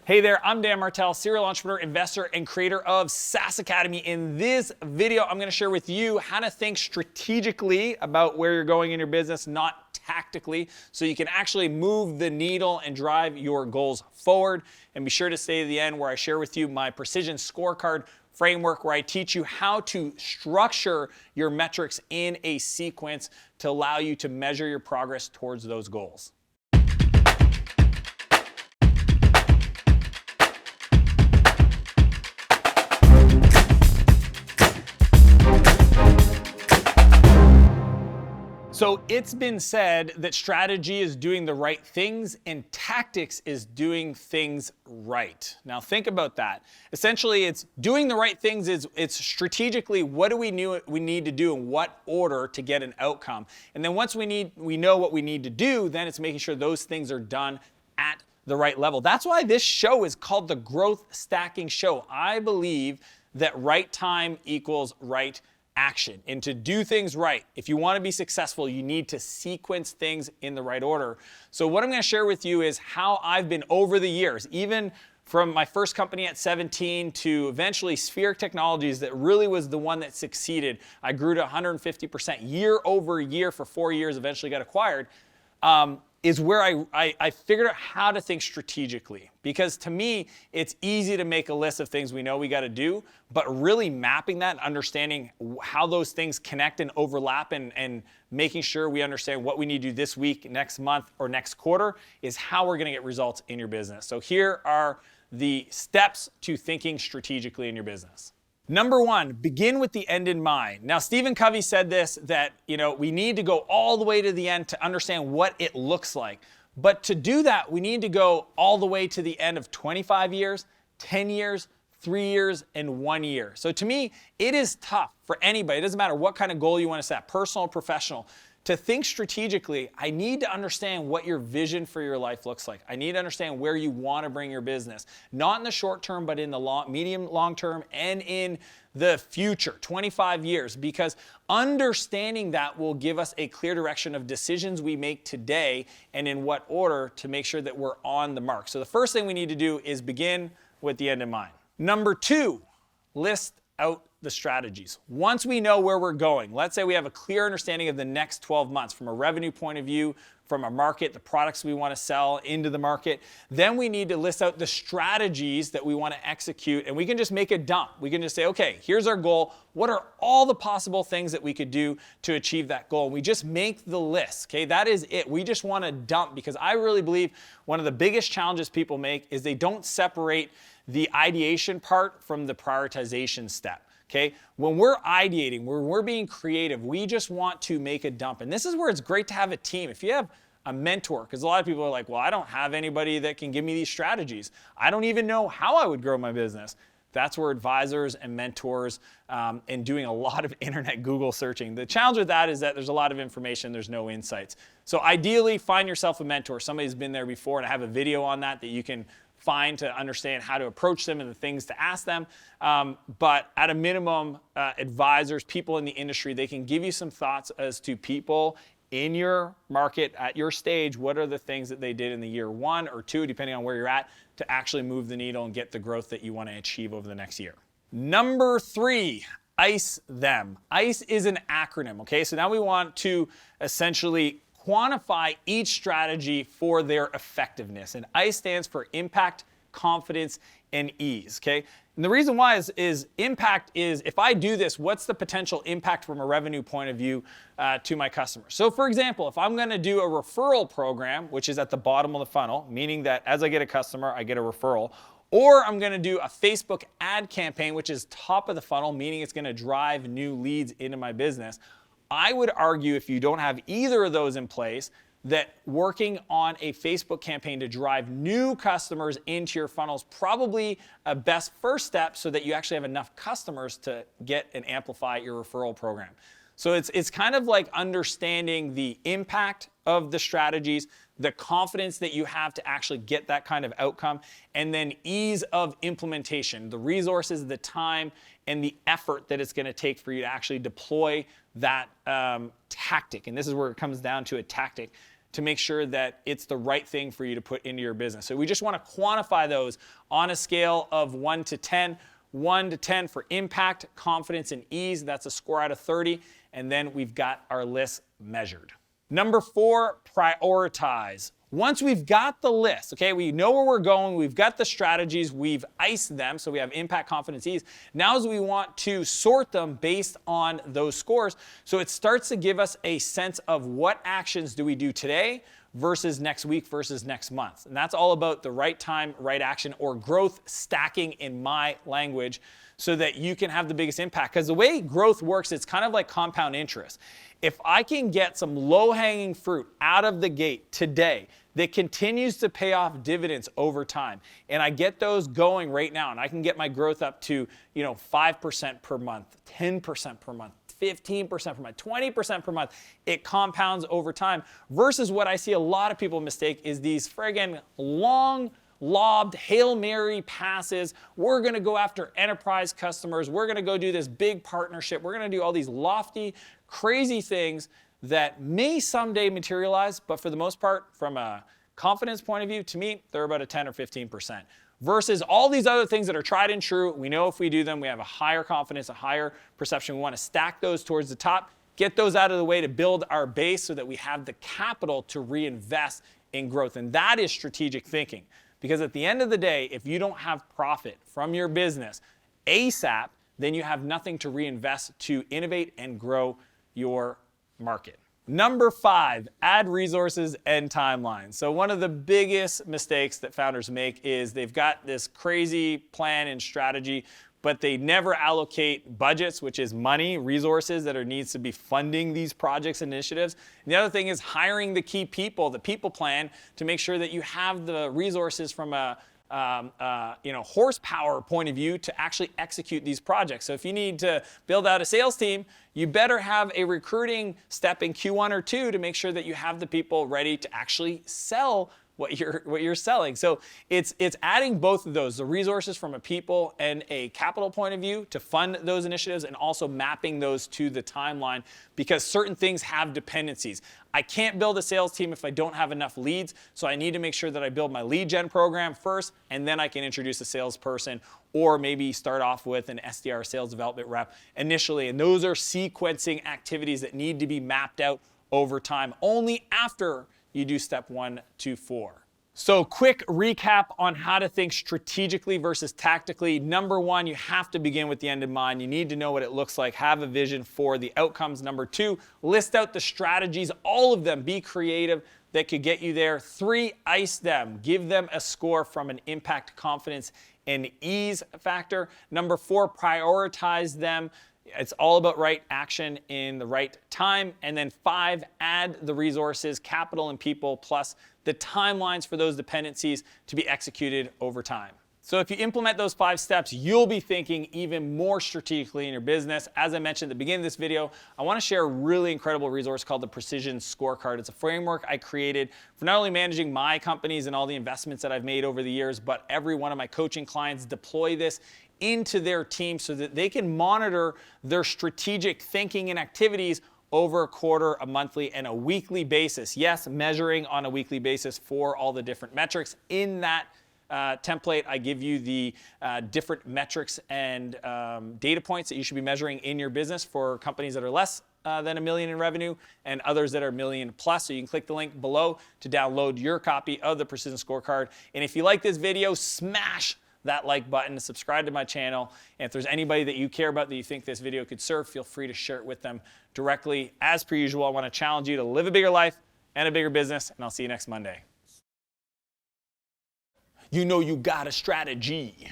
Hey there, I'm Dan Martell, serial entrepreneur, investor, and creator of SaaS Academy. In this video, I'm going to share with you how to think strategically about where you're going in your business, not tactically, so you can actually move the needle and drive your goals forward. And be sure to stay to the end where I share with you my precision scorecard framework where I teach you how to structure your metrics in a sequence to allow you to measure your progress towards those goals. So it's been said that strategy is doing the right things and tactics is doing things right. Now think about that. Essentially, it's doing the right things it's strategically what do we need to do in what order to get an outcome. And then once we know what we need to do, then it's making sure those things are done at the right level. That's why this show is called the Growth Stacking Show. I believe that right time equals right action. And to do things right, if you want to be successful, you need to sequence things in the right order. So what I'm going to share with you is how I've been over the years, even from my first company at 17 to eventually Spheric Technologies that really was the one that succeeded. I grew to 150% year over year for 4 years, eventually got acquired. Is where I figured out how to think strategically. Because to me, it's easy to make a list of things we know we got to do, but really mapping that and understanding how those things connect and overlap and making sure we understand what we need to do this week, next month, or next quarter is how we're going to get results in your business. So here are the steps to thinking strategically in your business. Number one, begin with the end in mind. Now, Stephen Covey said this, that we need to go all the way to the end to understand what it looks like. But to do that, we need to go all the way to the end of 25 years, 10 years, 3 years, and 1 year. So to me, it is tough for anybody. It doesn't matter what kind of goal you want to set, personal or professional. To think strategically, I need to understand what your vision for your life looks like. I need to understand where you want to bring your business, not in the short term, but in the medium, long term, and in the future, 25 years, because understanding that will give us a clear direction of decisions we make today and in what order to make sure that we're on the mark. So the first thing we need to do is begin with the end in mind. Number two, list out the strategies. Once we know where we're going, let's say we have a clear understanding of the next 12 months from a revenue point of view, from a market, the products we want to sell into the market, then we need to list out the strategies that we want to execute, and we can just make a dump. We can just say, okay, here's our goal. What are all the possible things that we could do to achieve that goal? We just make the list, okay? That is it. We just want to dump, because I really believe one of the biggest challenges people make is they don't separate the ideation part from the prioritization step. Okay, when we're ideating, when we're being creative, we just want to make a dump. And this is where it's great to have a team. If you have a mentor, because a lot of people are like, well, I don't have anybody that can give me these strategies. I don't even know how I would grow my business. That's where advisors and mentors and doing a lot of internet Google searching. The challenge with that is that there's a lot of information, there's no insights. So ideally, find yourself a mentor. Somebody's been there before, and I have a video on that you can find to understand how to approach them and the things to ask them. But at a minimum, advisors, people in the industry, they can give you some thoughts as to people in your market at your stage. What are the things that they did in the year 1 or 2, depending on where you're at, to actually move the needle and get the growth that you want to achieve over the next year. Number 3, ICE them. ICE is an acronym, okay? So now we want to essentially quantify each strategy for their effectiveness. And ICE stands for impact, confidence, and ease, okay? And the reason why is impact is, if I do this, what's the potential impact from a revenue point of view to my customers? So for example, if I'm gonna do a referral program, which is at the bottom of the funnel, meaning that as I get a customer, I get a referral, or I'm gonna do a Facebook ad campaign, which is top of the funnel, meaning it's gonna drive new leads into my business, I would argue, if you don't have either of those in place, that working on a Facebook campaign to drive new customers into your funnel is probably a best first step, so that you actually have enough customers to get and amplify your referral program. So it's kind of like understanding the impact of the strategies, the confidence that you have to actually get that kind of outcome, and then ease of implementation, the resources, the time, and the effort that it's going to take for you to actually deploy that tactic. And this is where it comes down to a tactic to make sure that it's the right thing for you to put into your business. So we just want to quantify those on a scale of 1 to 10. 1 to 10 for impact, confidence, and ease. That's a score out of 30. And then we've got our list measured. Number 4, prioritize. Once we've got the list, okay, we know where we're going, we've got the strategies, we've iced them, so we have impact, confidence, ease. Now we want to sort them based on those scores, so it starts to give us a sense of what actions do we do today versus next week versus next month. And that's all about the right time, right action, or growth stacking in my language, so that you can have the biggest impact. Because the way growth works, it's kind of like compound interest. If I can get some low-hanging fruit out of the gate today that continues to pay off dividends over time, and I get those going right now, and I can get my growth up to 5% per month, 10% per month, 15% per month, 20% per month, it compounds over time, versus what I see a lot of people mistake is these friggin' long lobbed Hail Mary passes. We're going to go after enterprise customers. We're going to go do this big partnership. We're going to do all these lofty, crazy things that may someday materialize, but for the most part, from a confidence point of view, to me, they're about a 10 or 15%. Versus all these other things that are tried and true. We know if we do them, we have a higher confidence, a higher perception. We want to stack those towards the top, get those out of the way to build our base so that we have the capital to reinvest in growth. And that is strategic thinking. Because at the end of the day, if you don't have profit from your business ASAP, then you have nothing to reinvest to innovate and grow your market. Number 5, add resources and timelines. So one of the biggest mistakes that founders make is they've got this crazy plan and strategy, but they never allocate budgets, which is money, resources that needs to be funding these projects and initiatives. And the other thing is hiring the key people, the people plan, to make sure that you have the resources from a horsepower point of view to actually execute these projects. So if you need to build out a sales team, you better have a recruiting step in Q1 or 2 to make sure that you have the people ready to actually sell what you're selling. So it's adding both of those, the resources from a people and a capital point of view to fund those initiatives, and also mapping those to the timeline, because certain things have dependencies. I can't build a sales team if I don't have enough leads, so I need to make sure that I build my lead gen program first, and then I can introduce a salesperson, or maybe start off with an SDR, sales development rep, initially. And those are sequencing activities that need to be mapped out over time, only after you do step 1 to 4. So quick recap on how to think strategically versus tactically. Number 1, you have to begin with the end in mind. You need to know what it looks like, have a vision for the outcomes. Number 2, list out the strategies, all of them, be creative, that could get you there. 3, ice them, give them a score from an impact, confidence, and ease factor. Number 4, prioritize them. It's all about right action in the right time. And then 5, add the resources, capital and people, plus the timelines for those dependencies to be executed over time. So if you implement those 5 steps, you'll be thinking even more strategically in your business. As I mentioned at the beginning of this video, I want to share a really incredible resource called the Precision Scorecard. It's a framework I created for not only managing my companies and all the investments that I've made over the years, but every one of my coaching clients deploy this into their team so that they can monitor their strategic thinking and activities over a quarter, a monthly, and a weekly basis. Yes, measuring on a weekly basis for all the different metrics. In that template, I give you the different metrics and data points that you should be measuring in your business for companies that are less than $1 million in revenue and others that are $1 million plus. So you can click the link below to download your copy of the Precision Scorecard. And if you like this video, smash that like button, subscribe to my channel, and if there's anybody that you care about that you think this video could serve, feel free to share it with them directly. As per usual, I want to challenge you to live a bigger life and a bigger business, and I'll see you next Monday. You know you got a strategy.